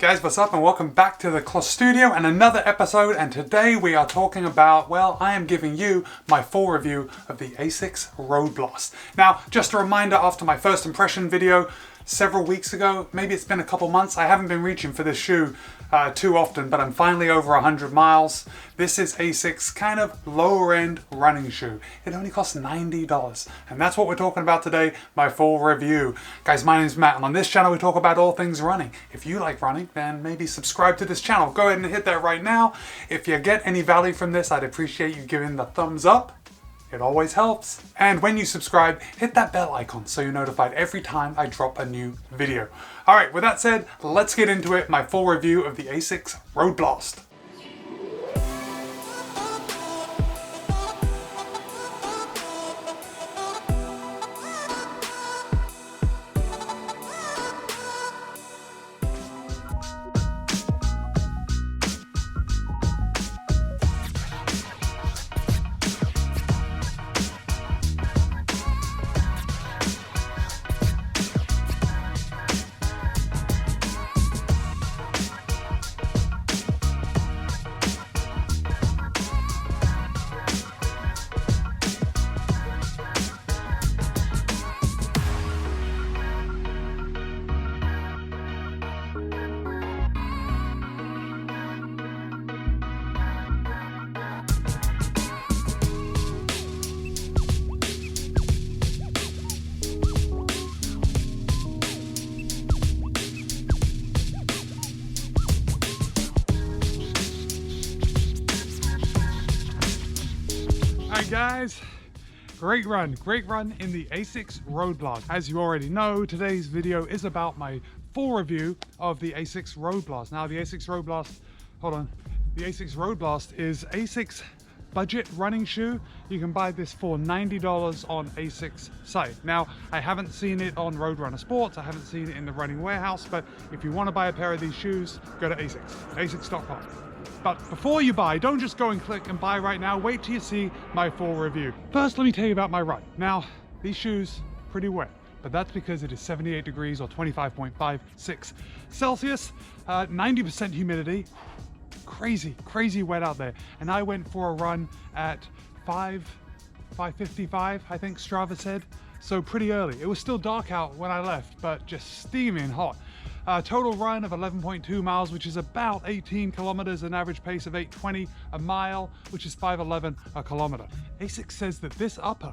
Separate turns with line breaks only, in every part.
Guys, what's up and welcome back to the Cloth Studio and another episode, and today we are talking about, well, I am giving you my full review of the ASICS ROADBLAST. Now, just a reminder, after my first impression video several weeks ago, maybe it's been a couple months, I haven't been reaching for this shoe too often, but I'm finally over 100 miles. This is ASICS' kind of lower end running shoe. It only costs $90, and that's what we're talking about today, my full review. Guys, my name's Matt, and on this channel we talk about all things running. If you like running, then maybe subscribe to this channel. Go ahead and hit that right now. If you get any value from this, I'd appreciate you giving the thumbs up. It always helps. And when you subscribe, hit that bell icon so you're notified every time I drop a new video. All right, with that said, let's get into it, my full review of the ASICS ROADBLAST. Alright guys, great run in the ASICS ROADBLAST. As you already know, today's video is about my full review of the ASICS ROADBLAST. Now the ASICS ROADBLAST is ASICS budget running shoe. You can buy this for $90 on ASICS site. Now, I haven't seen it on Roadrunner Sports, I haven't seen it in the running warehouse, but if you want to buy a pair of these shoes, go to ASICS, asics.com. But before you buy, don't just go and click and buy right now. Wait till you see my full review. First, let me tell you about my run. Now, these shoes, pretty wet, but that's because it is 78 degrees or 25.56 Celsius, 90% humidity. Crazy wet out there. And I went for a run at 5:55, I think Strava said. So pretty early. It was still dark out when I left, but just steaming hot. Total run of 11.2 miles, which is about 18 kilometers, an average pace of 8:20 a mile, which is 5:11 a kilometer. ASICS says that this upper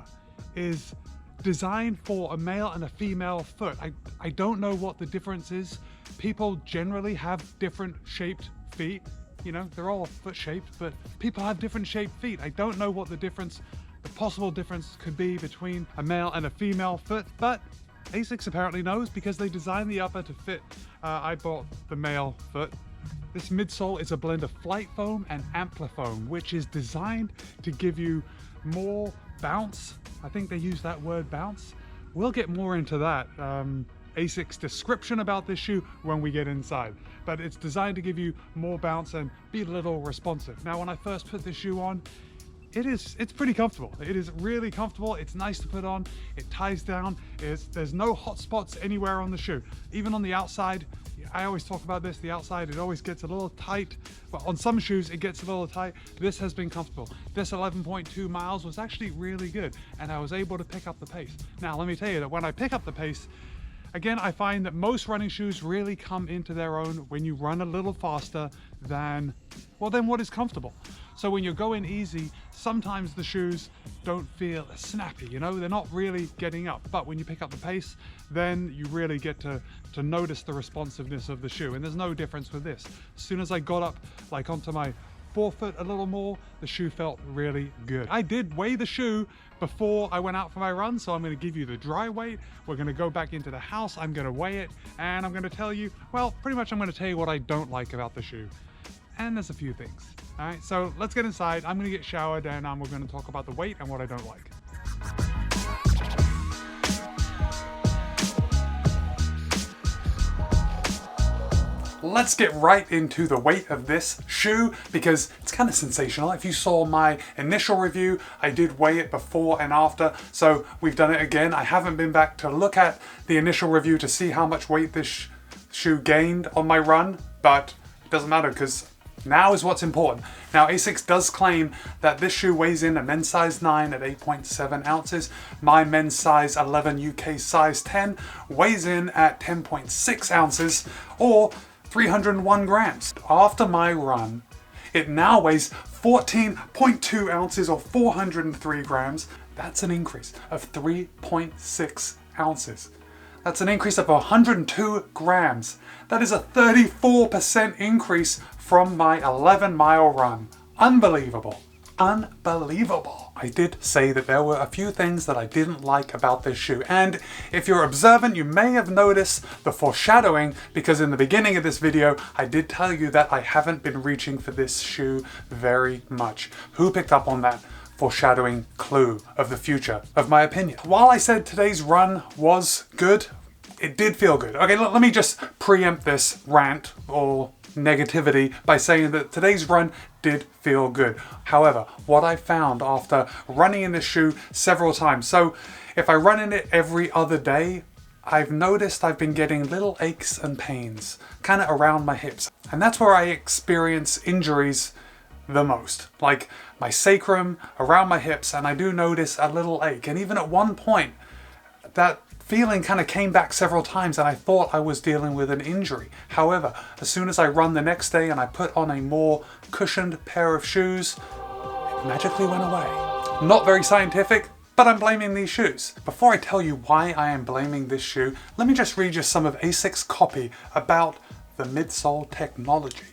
is designed for a male and a female foot. I don't know what the difference is. People generally have different shaped feet. You know, they're all foot shaped, but people have different shaped feet. I don't know what the possible difference could be between a male and a female foot, but ASICS apparently knows because they designed the upper to fit. I bought the male foot. This midsole is a blend of flight foam and amplifoam, which is designed to give you more bounce. I think they use that word, bounce. We'll get more into that ASICS description about this shoe when we get inside, but it's designed to give you more bounce and be a little responsive. Now, when I first put this shoe on, it's pretty comfortable. It is really comfortable. It's nice to put on. It ties down. There's no hot spots anywhere on the shoe. Even on the outside, I always talk about this, the outside, it always gets a little tight. But on some shoes, it gets a little tight. This has been comfortable. This 11.2 miles was actually really good, and I was able to pick up the pace. Now, let me tell you that when I pick up the pace, again, I find that most running shoes really come into their own when you run a little faster than what is comfortable. So when you're going easy, sometimes the shoes don't feel snappy, you know, they're not really getting up. But when you pick up the pace, then you really get to notice the responsiveness of the shoe. And there's no difference with this. As soon as I got up, like onto my forefoot a little more, the shoe felt really good. I did weigh the shoe before I went out for my run, so I'm going to give you the dry weight. We're going to go back into the house, I'm going to weigh it, and I'm going to tell you, well, pretty much I'm going to tell you what I don't like about the shoe. And there's a few things. All right, so let's get inside. I'm going to get showered, and we're going to talk about the weight and what I don't like. Let's get right into the weight of this shoe because it's kind of sensational. If you saw my initial review, I did weigh it before and after, so we've done it again. I haven't been back to look at the initial review to see how much weight this shoe gained on my run, but it doesn't matter because now is what's important. Now, ASICS does claim that this shoe weighs in a men's size 9 at 8.7 ounces. My men's size 11 UK size 10 weighs in at 10.6 ounces or 301 grams. After my run, it now weighs 14.2 ounces or 403 grams. That's an increase of 3.6 ounces. That's an increase of 102 grams. That is a 34% increase from my 11-mile run. Unbelievable. Unbelievable. I did say that there were a few things that I didn't like about this shoe, and if you're observant, you may have noticed the foreshadowing, because in the beginning of this video, I did tell you that I haven't been reaching for this shoe very much. Who picked up on that foreshadowing clue of the future of my opinion? While I said today's run was good, it did feel good. Okay, let me just preempt this rant or negativity by saying that today's run did feel good. However, what I found after running in this shoe several times, so if I run in it every other day, I've noticed I've been getting little aches and pains kind of around my hips. And that's where I experience injuries the most, like my sacrum, around my hips, and I do notice a little ache. And even at one point, that feeling kind of came back several times and I thought I was dealing with an injury. However, as soon as I run the next day and I put on a more cushioned pair of shoes, it magically went away. Not very scientific, but I'm blaming these shoes. Before I tell you why I am blaming this shoe, let me just read you some of ASICS' copy about the midsole technology.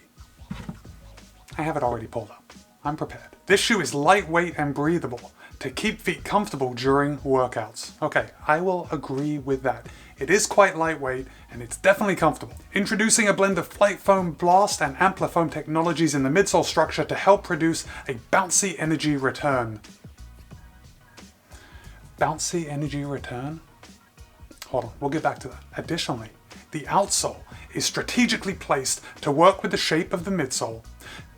I have it already pulled up. I'm prepared. This shoe is lightweight and breathable to keep feet comfortable during workouts. Okay, I will agree with that. It is quite lightweight and it's definitely comfortable. Introducing a blend of flight foam blast and amplifoam technologies in the midsole structure to help produce a bouncy energy return. Bouncy energy return? Hold on, we'll get back to that. Additionally, the outsole is strategically placed to work with the shape of the midsole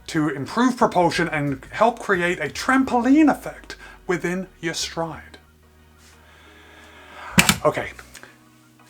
to improve propulsion and help create a trampoline effect within your stride. Okay,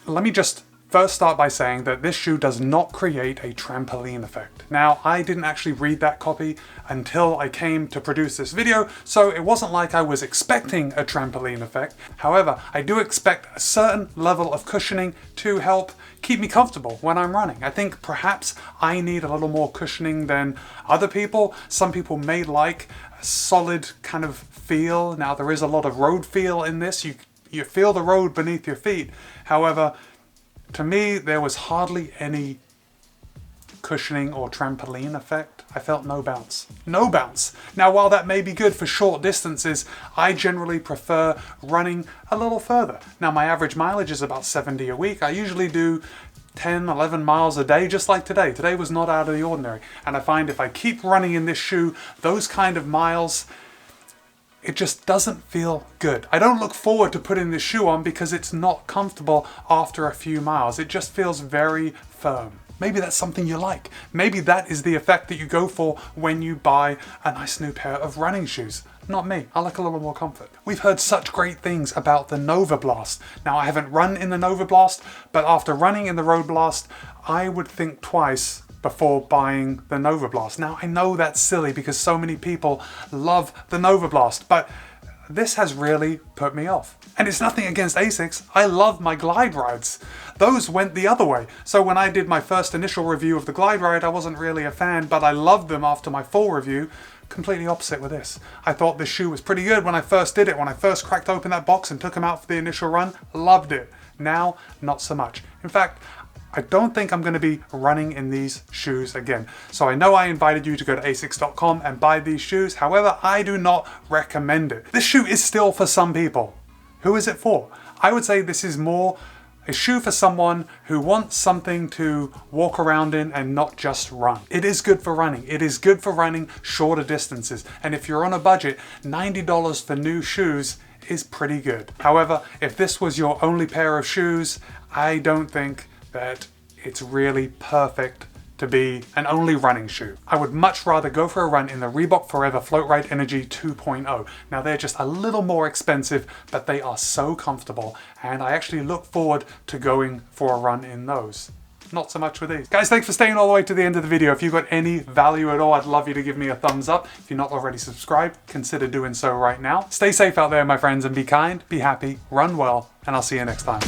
let me just first start by saying that this shoe does not create a trampoline effect. Now, I didn't actually read that copy until I came to produce this video, so it wasn't like I was expecting a trampoline effect. However, I do expect a certain level of cushioning to help keep me comfortable when I'm running. I think perhaps I need a little more cushioning than other people. Some people may like a solid kind of feel. Now, there is a lot of road feel in this. You feel the road beneath your feet. However, to me, there was hardly any cushioning or trampoline effect. I felt no bounce. No bounce. Now, while that may be good for short distances, I generally prefer running a little further. Now, my average mileage is about 70 a week. I usually do 10, 11 miles a day, just like today. Today was not out of the ordinary. And I find if I keep running in this shoe, those kind of miles, it just doesn't feel good. I don't look forward to putting this shoe on because it's not comfortable after a few miles. It just feels very firm. Maybe that's something you like. Maybe that is the effect that you go for when you buy a nice new pair of running shoes. Not me. I like a little more comfort. We've heard such great things about the Nova Blast. Now, I haven't run in the Nova Blast, but after running in the Road Blast, I would think twice before buying the Nova Blast. Now, I know that's silly because so many people love the Nova Blast, but this has really put me off. And it's nothing against ASICS. I love my glide rides. Those went the other way. So when I did my first initial review of the glide ride, I wasn't really a fan, but I loved them after my full review. Completely opposite with this. I thought this shoe was pretty good when I first did it. When I first cracked open that box and took them out for the initial run, loved it. Now, not so much. In fact, I don't think I'm going to be running in these shoes again. So I know I invited you to go to asics.com and buy these shoes. However, I do not recommend it. This shoe is still for some people. Who is it for? I would say this is more a shoe for someone who wants something to walk around in and not just run. It is good for running. It is good for running shorter distances. And if you're on a budget, $90 for new shoes is pretty good. However, if this was your only pair of shoes, I don't think that it's really perfect to be an only running shoe. I would much rather go for a run in the Reebok Forever Float Ride Energy 2.0. Now, they're just a little more expensive, but they are so comfortable, and I actually look forward to going for a run in those. not so much with these. Guys, thanks for staying all the way to the end of the video. If you got any value at all, I'd love you to give me a thumbs up. If you're not already subscribed, consider doing so right now. Stay safe out there, my friends, and be kind, be happy, run well, and I'll see you next time.